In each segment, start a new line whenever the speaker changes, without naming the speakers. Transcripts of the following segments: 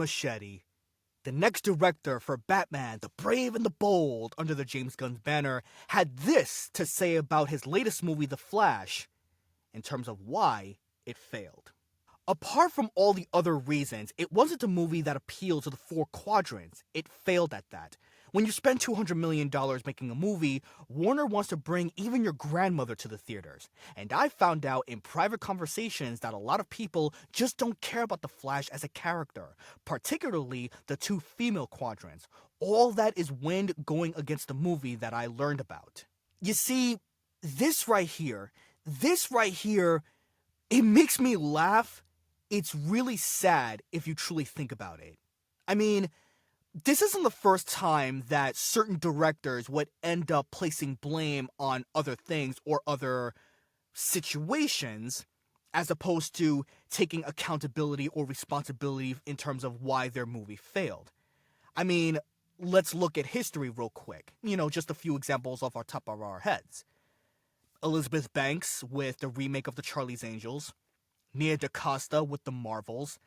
Muschietti, the next director for Batman, the Brave and the Bold, under the James Gunn's banner, had this to say about his latest movie, The Flash, in terms of why it failed. Apart from all the other reasons, it wasn't a movie that appealed to the four quadrants. It failed at that. When you spend $200 million making a movie, Warner wants to bring even your grandmother to the theaters. And I found out in private conversations that a lot of people just don't care about the Flash as a character, particularly the two female quadrants. All that is wind going against the movie that I learned about. You see, this right here, it makes me laugh. It's really sad if you truly think about it. I mean, this isn't the first time that certain directors would end up placing blame on other things or other situations as opposed to taking accountability or responsibility in terms of why their movie failed. I mean, let's look at history real quick. Just a few examples off our top of our heads. Elizabeth Banks with the remake of the Charlie's Angels. Nia DaCosta with the Marvels,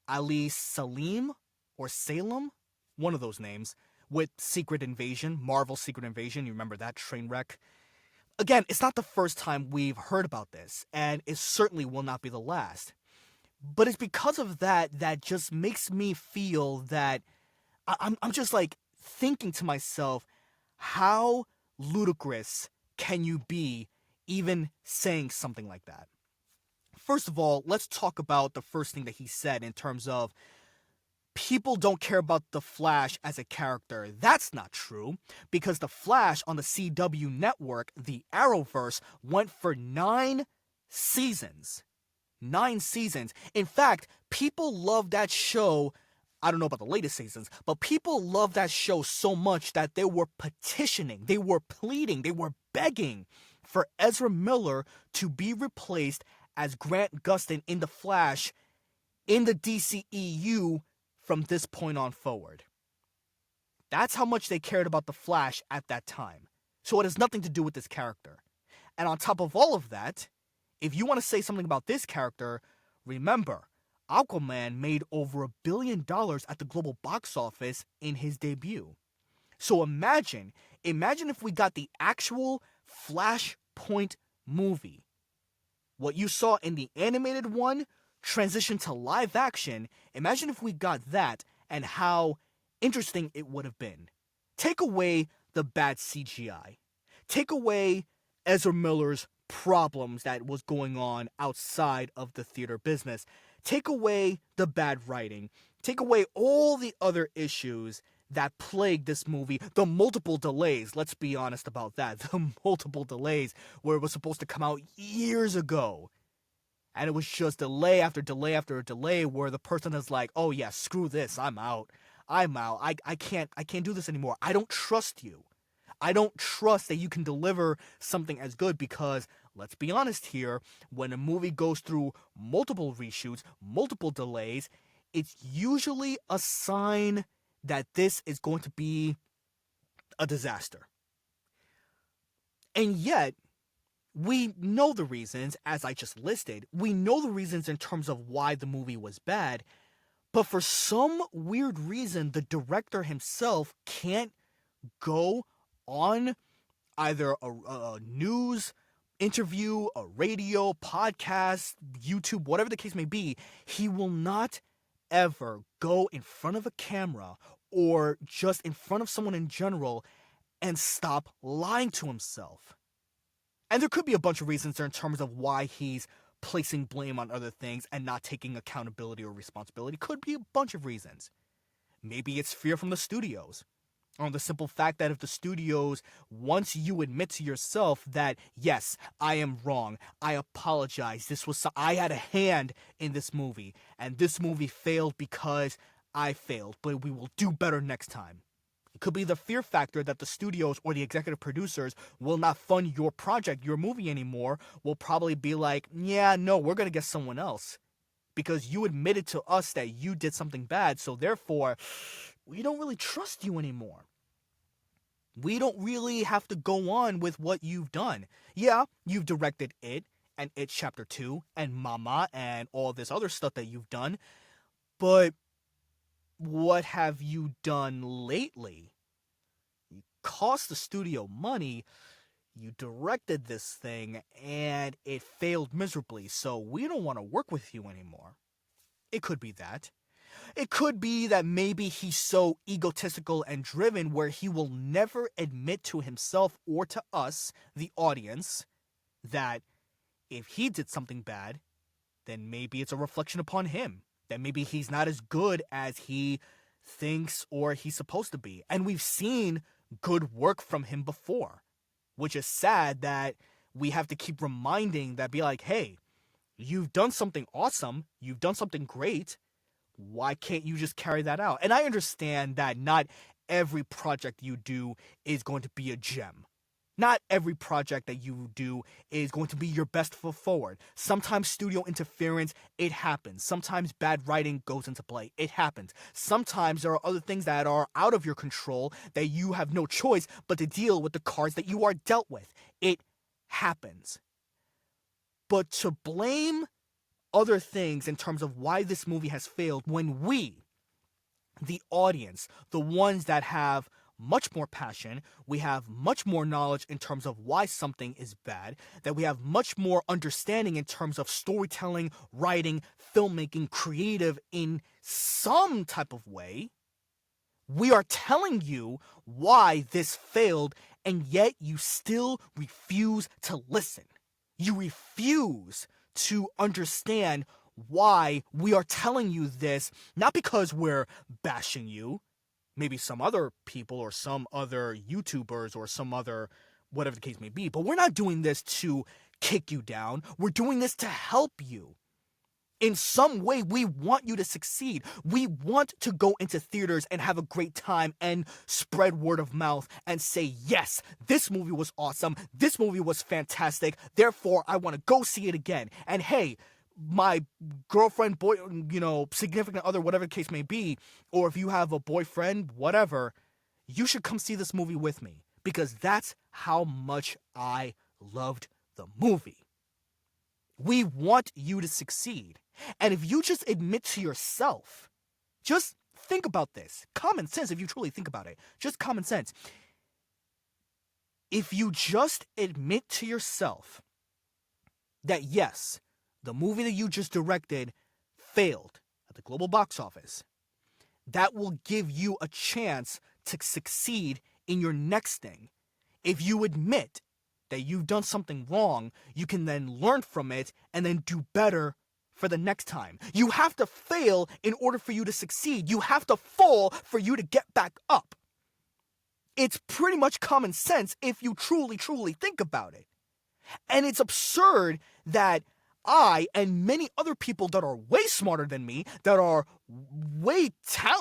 Ali Salim, or Salem, one of those names, with Secret Invasion, Marvel Secret Invasion, you remember that train wreck? Again, it's not the first time we've heard about this, and it certainly will not be the last. But it's because of that just makes me feel that I'm just like thinking to myself, how ludicrous can you be even saying something like that? First of all, let's talk about the first thing that he said in terms of people don't care about the Flash as a character. That's not true, because the Flash on the CW network, the Arrowverse, went for 9 seasons. 9 seasons. In fact, people love that show. I don't know about the latest seasons, but people love that show so much that they were petitioning, they were pleading, they were begging for Ezra Miller to be replaced as Grant Gustin in The Flash in the DCEU from this point on forward. That's how much they cared about The Flash at that time. So it has nothing to do with this character. And on top of all of that, if you want to say something about this character, remember, Aquaman made over $1 billion at the global box office in his debut. So imagine if we got the actual Flashpoint movie. What you saw in the animated one transitioned to live action. Imagine if we got that and how interesting it would have been. Take away the bad CGI. Take away Ezra Miller's problems that was going on outside of the theater business. Take away the bad writing. Take away all the other issues that plagued this movie, the multiple delays, let's be honest about that, the multiple delays where it was supposed to come out years ago. And it was just delay after delay after delay where the person is like, oh yeah, screw this, I'm out. I can't do this anymore. I don't trust you. I don't trust that you can deliver something as good because, let's be honest here, when a movie goes through multiple reshoots, multiple delays, it's usually a sign that this is going to be a disaster. And yet, we know the reasons, as I just listed. We know the reasons in terms of why the movie was bad. But for some weird reason, the director himself can't go on either a news interview, a radio, podcast, YouTube, whatever the case may be. He will not ever go in front of a camera or just in front of someone in general and stop lying to himself. And there could be a bunch of reasons there in terms of why he's placing blame on other things and not taking accountability or responsibility. Could be a bunch of reasons. Maybe it's fear from the studios. Or the simple fact that if the studios, once you admit to yourself that, yes, I am wrong, I apologize, I had a hand in this movie, and this movie failed because I failed, but we will do better next time. It could be the fear factor that the studios or the executive producers will not fund your project, your movie anymore, will probably be like, yeah, no, we're going to get someone else. Because you admitted to us that you did something bad, so therefore, we don't really trust you anymore. We don't really have to go on with what you've done. Yeah, you've directed It, and It Chapter 2, and Mama, and all this other stuff that you've done, but what have you done lately? You cost the studio money, you directed this thing, and it failed miserably, so we don't want to work with you anymore. It could be that. It could be that maybe he's so egotistical and driven where he will never admit to himself or to us, the audience, that if he did something bad, then maybe it's a reflection upon him. That maybe he's not as good as he thinks or he's supposed to be. And we've seen good work from him before, which is sad that we have to keep reminding that, be like, hey, you've done something awesome, you've done something great, why can't you just carry that out? And I understand that not every project you do is going to be a gem. Not every project that you do is going to be your best foot forward. Sometimes studio interference, it happens. Sometimes bad writing goes into play. It happens. Sometimes there are other things that are out of your control that you have no choice but to deal with the cards that you are dealt with. It happens. But to blame other things in terms of why this movie has failed when we, the audience, the ones that have much more passion, we have much more knowledge in terms of why something is bad, that we have much more understanding in terms of storytelling, writing, filmmaking, creative in some type of way, we are telling you why this failed, and yet you still refuse to listen. You refuse to understand why we are telling you this, not because we're bashing you, maybe some other people or some other YouTubers or some other whatever the case may be, but we're not doing this to kick you down. We're doing this to help you. In some way, we want you to succeed. We want to go into theaters and have a great time and spread word of mouth and say, yes, this movie was awesome. This movie was fantastic. Therefore, I want to go see it again. And hey, my girlfriend, boy, significant other, whatever the case may be, or if you have a boyfriend, whatever, you should come see this movie with me because that's how much I loved the movie. We want you to succeed. And if you just admit to yourself, just think about this. Common sense, if you truly think about it. Just common sense. If you just admit to yourself that yes, the movie that you just directed failed at the global box office, that will give you a chance to succeed in your next thing. If you admit that you've done something wrong, you can then learn from it and then do better for the next time. You have to fail in order for you to succeed. You have to fall for you to get back up. It's pretty much common sense if you truly, truly think about it. And it's absurd that I and many other people that are way smarter than me, that are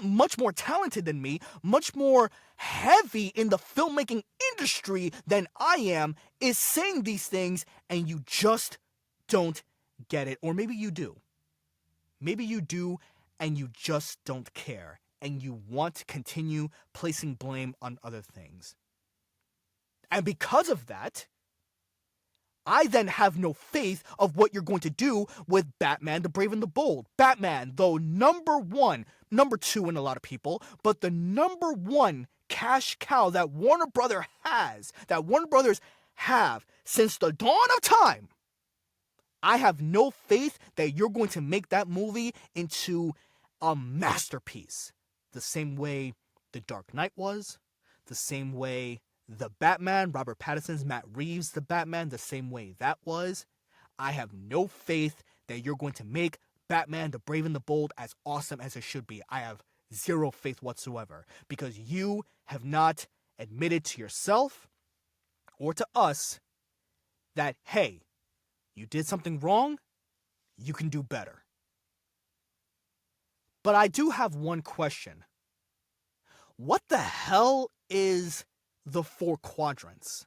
much more talented than me, much more heavy in the filmmaking industry than I am, is saying these things and you just don't get it. Or maybe you do. Maybe you do and you just don't care. And you want to continue placing blame on other things. And because of that, I then have no faith of what you're going to do with Batman the Brave and the Bold. Batman, though number two in a lot of people, but the number one cash cow that Warner Brothers have since the dawn of time. I have no faith that you're going to make that movie into a masterpiece. The same way The Dark Knight was, the same way the Batman, Robert Pattinson's Matt Reeves' The Batman, the same way that was. I have no faith that you're going to make Batman the Brave and the Bold as awesome as it should be. I have zero faith whatsoever because you have not admitted to yourself or to us that, hey, you did something wrong, you can do better. But I do have one question. What the hell is the 4 quadrants?